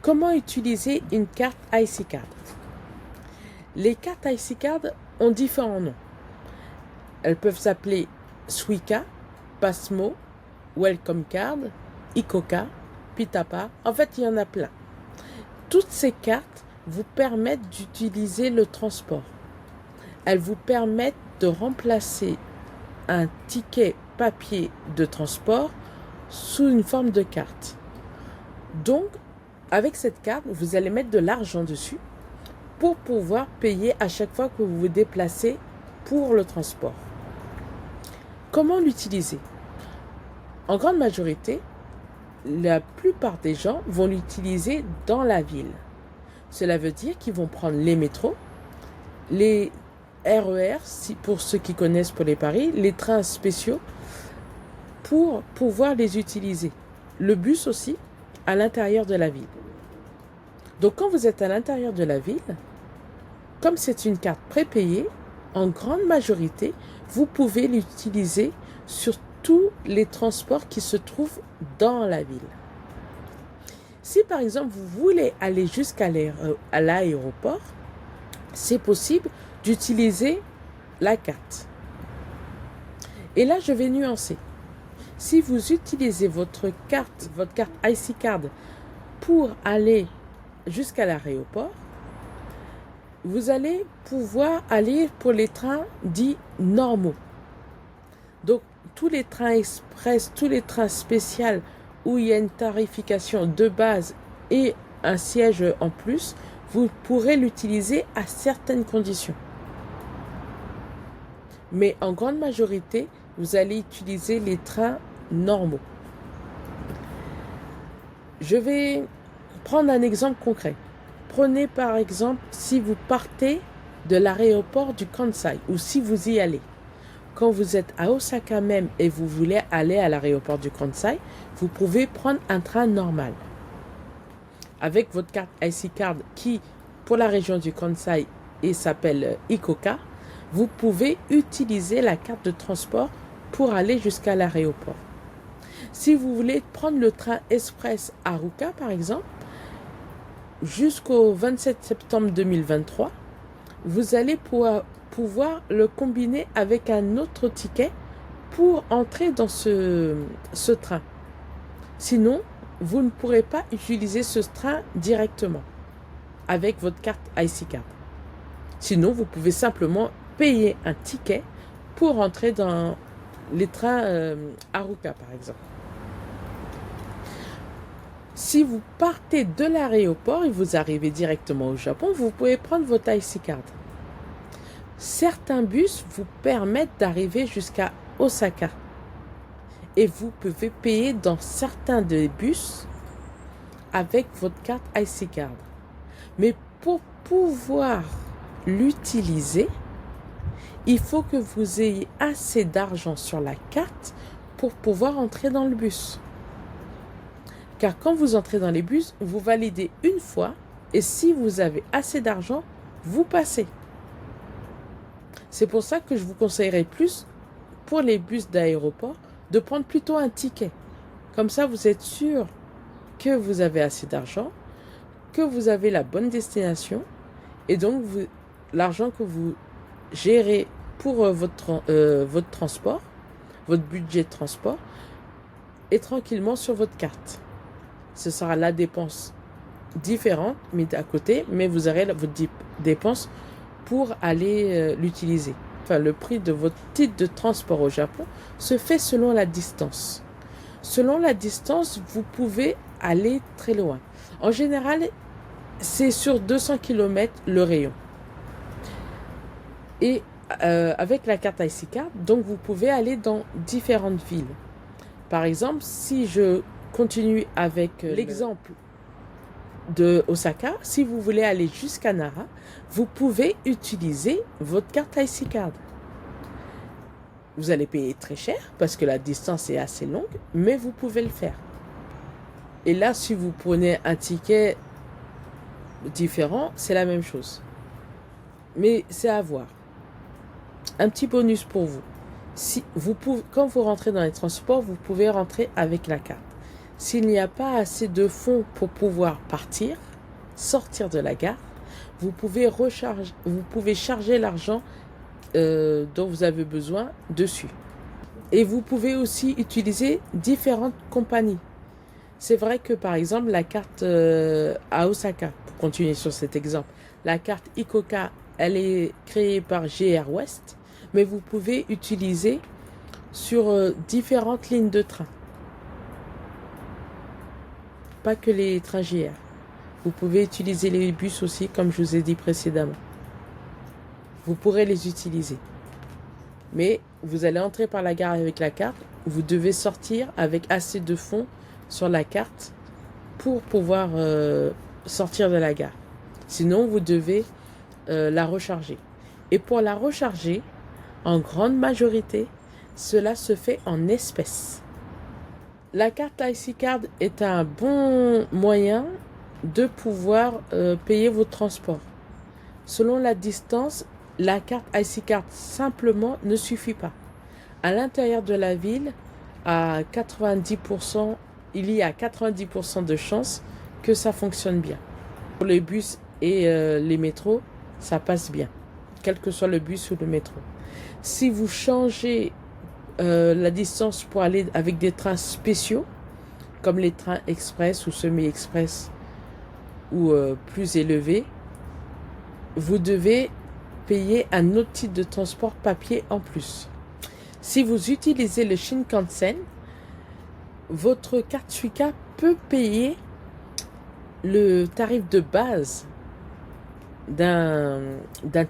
Comment utiliser une carte IC Card? Les cartes IC Card ont différents noms. Elles peuvent s'appeler Suica, Passmo, Welcome Card, ICOCA, Pitapa. En fait, il y en a plein. Toutes ces cartes vous permettent d'utiliser le transport. Elles vous permettent de remplacer un ticket papier de transport sous une forme de carte. Donc, avec cette carte, vous allez mettre de l'argent dessus pour pouvoir payer à chaque fois que vous vous déplacez pour le transport. Comment l'utiliser? En grande majorité, la plupart des gens vont l'utiliser dans la ville. Cela veut dire qu'ils vont prendre les métros, les RER, pour ceux qui connaissent pour les paris, les trains spéciaux, pour pouvoir les utiliser. Le bus aussi, à l'intérieur de la ville. Donc quand vous êtes à l'intérieur de la ville, comme c'est une carte prépayée, en grande majorité, vous pouvez l'utiliser sur tous les transports qui se trouvent dans la ville. Si par exemple vous voulez aller jusqu'à l'aéroport, c'est possible d'utiliser la carte. Et là, je vais nuancer. Si vous utilisez votre carte IC Card pour aller jusqu'à l'aéroport, vous allez pouvoir aller pour les trains dits normaux. Donc, tous les trains express, tous les trains spéciaux où il y a une tarification de base et un siège en plus, vous pourrez l'utiliser à certaines conditions. Mais en grande majorité, vous allez utiliser les trains normaux. Je vais prendre un exemple concret. Prenez par exemple si vous partez de l'aéroport du Kansai ou si vous y allez. Quand vous êtes à Osaka même et vous voulez aller à l'aéroport du Kansai, vous pouvez prendre un train normal. Avec votre carte IC Card qui, pour la région du Kansai, s'appelle ICOCA, vous pouvez utiliser la carte de transport pour aller jusqu'à l'aéroport. Si vous voulez prendre le train express Haruka par exemple, jusqu'au 27 septembre 2023, vous allez pouvoir le combiner avec un autre ticket pour entrer dans ce train. Sinon, vous ne pourrez pas utiliser ce train directement avec votre carte IC Card. Sinon, vous pouvez simplement payer un ticket pour entrer dans les trains Haruka par exemple. Si vous partez de l'aéroport et vous arrivez directement au Japon, vous pouvez prendre votre IC Card. Certains bus vous permettent d'arriver jusqu'à Osaka. Et vous pouvez payer dans certains des bus avec votre carte IC Card. Mais pour pouvoir l'utiliser, il faut que vous ayez assez d'argent sur la carte pour pouvoir entrer dans le bus. Car quand vous entrez dans les bus, vous validez une fois et si vous avez assez d'argent, vous passez. C'est pour ça que je vous conseillerais plus, pour les bus d'aéroport, de prendre plutôt un ticket. Comme ça, vous êtes sûr que vous avez assez d'argent, que vous avez la bonne destination et donc l'argent que vous gérez pour votre transport, votre budget de transport, est tranquillement sur votre carte. Ce sera la dépense différente, mise à côté, mais vous aurez votre dépense pour aller l'utiliser. Enfin, le prix de votre titre de transport au Japon se fait selon la distance. Selon la distance, vous pouvez aller très loin. En général, c'est sur 200 km le rayon. Et avec la carte IC Card, donc vous pouvez aller dans différentes villes. Par exemple, si je continue avec l'exemple de Osaka, si vous voulez aller jusqu'à Nara, vous pouvez utiliser votre carte IC Card. Vous allez payer très cher parce que la distance est assez longue, mais vous pouvez le faire. Et là, si vous prenez un ticket différent, c'est la même chose. Mais c'est à voir. Un petit bonus pour vous. Quand vous rentrez dans les transports, vous pouvez rentrer avec la carte. S'il n'y a pas assez de fonds pour pouvoir sortir de la gare, vous pouvez charger l'argent dont vous avez besoin dessus. Et vous pouvez aussi utiliser différentes compagnies. C'est vrai que par exemple la carte à Osaka, pour continuer sur cet exemple, la carte ICOCA, elle est créée par JR West, mais vous pouvez utiliser sur différentes lignes de train. Pas que les trains JR. Vous pouvez utiliser les bus aussi, comme je vous ai dit précédemment. Vous pourrez les utiliser. Mais vous allez entrer par la gare avec la carte. Vous devez sortir avec assez de fonds sur la carte pour pouvoir sortir de la gare. Sinon, vous devez la recharger. Et pour la recharger, en grande majorité, cela se fait en espèces. La carte IC Card est un bon moyen de pouvoir payer votre transport. Selon la distance, la carte IC Card simplement ne suffit pas. À l'intérieur de la ville, à 90%, il y a 90% de chances que ça fonctionne bien. Pour les bus et les métros, ça passe bien, quel que soit le bus ou le métro. Si vous changez la distance pour aller avec des trains spéciaux, comme les trains express ou semi-express ou plus élevés, vous devez payer un autre type de transport papier en plus. Si vous utilisez le Shinkansen, votre carte Suica peut payer le tarif de base d'un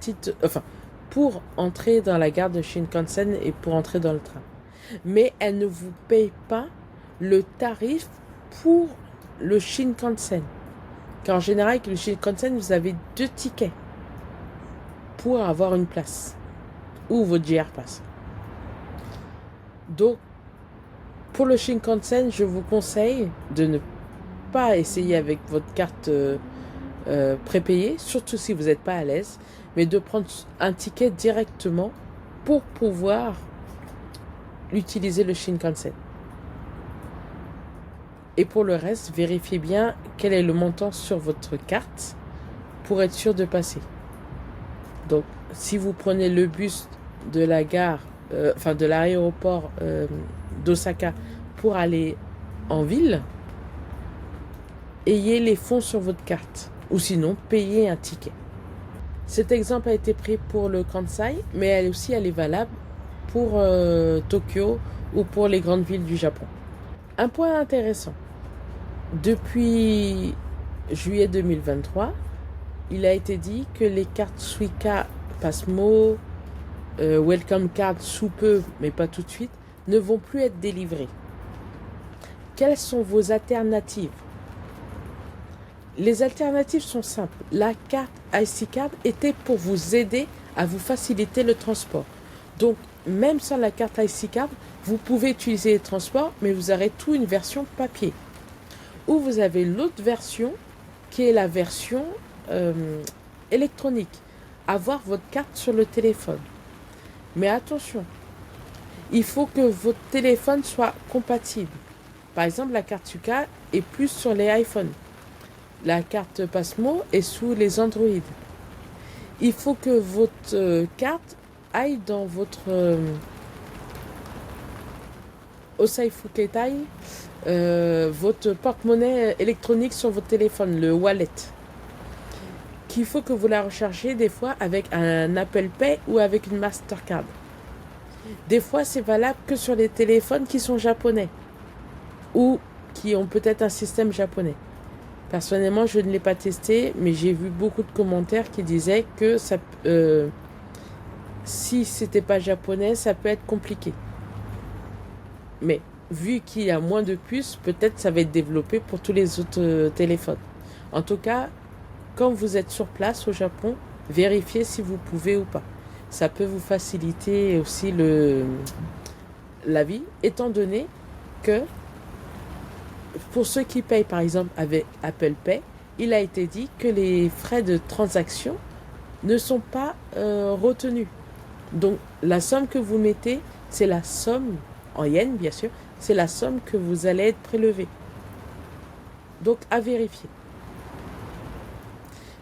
titre, enfin, pour entrer dans la gare de Shinkansen et pour entrer dans le train. Mais elle ne vous paye pas le tarif pour le Shinkansen. Car en général, avec le Shinkansen, vous avez 2 tickets pour avoir une place ou votre JR Pass. Donc, pour le Shinkansen, je vous conseille de ne pas essayer avec votre carte prépayée, surtout si vous n'êtes pas à l'aise, mais de prendre un ticket directement pour pouvoir utiliser le Shinkansen. Et pour le reste, vérifiez bien quel est le montant sur votre carte pour être sûr de passer. Donc, si vous prenez le bus de la gare, de l'aéroport d'Osaka pour aller en ville, ayez les fonds sur votre carte. Ou sinon, payez un ticket. Cet exemple a été pris pour le Kansai, mais elle est valable pour Tokyo ou pour les grandes villes du Japon. Un point intéressant. Depuis juillet 2023, il a été dit que les cartes Suica, Pasmo, Welcome Card sous peu, mais pas tout de suite, ne vont plus être délivrées. Quelles sont vos alternatives? Les alternatives sont simples. La carte IC Card était pour vous aider à vous faciliter le transport. Donc, même sans la carte IC Card, vous pouvez utiliser les transports, mais vous aurez tout une version papier. Ou vous avez l'autre version, qui est la version électronique. Avoir votre carte sur le téléphone. Mais attention, il faut que votre téléphone soit compatible. Par exemple, la carte Suica est plus sur les iPhones. La carte Pasmo est sous les Android. Il faut que votre carte aille dans votre Osai Fuketai, votre porte-monnaie électronique sur votre téléphone, le wallet. Qu'il faut que vous la rechargez des fois avec un Apple Pay ou avec une Mastercard. Des fois, c'est valable que sur les téléphones qui sont japonais ou qui ont peut-être un système japonais. Personnellement, je ne l'ai pas testé, mais j'ai vu beaucoup de commentaires qui disaient que ça, si c'était pas japonais, ça peut être compliqué. Mais vu qu'il y a moins de puces, peut-être ça va être développé pour tous les autres téléphones. En tout cas, quand vous êtes sur place au Japon, vérifiez si vous pouvez ou pas. Ça peut vous faciliter aussi la vie, étant donné que pour ceux qui payent par exemple avec Apple Pay, il a été dit que les frais de transaction ne sont pas retenus. Donc la somme que vous mettez, c'est la somme, en yens bien sûr, c'est la somme que vous allez être prélevé. Donc à vérifier.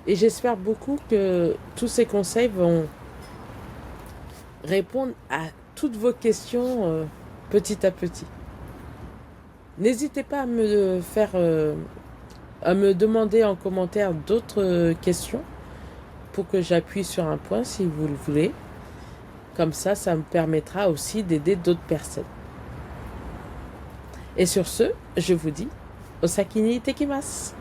Et j'espère beaucoup que tous ces conseils vont répondre à toutes vos questions petit à petit. N'hésitez pas à me demander en commentaire d'autres questions pour que j'appuie sur un point si vous le voulez. Comme ça me permettra aussi d'aider d'autres personnes. Et sur ce, je vous dis, osaki ni itekimasu.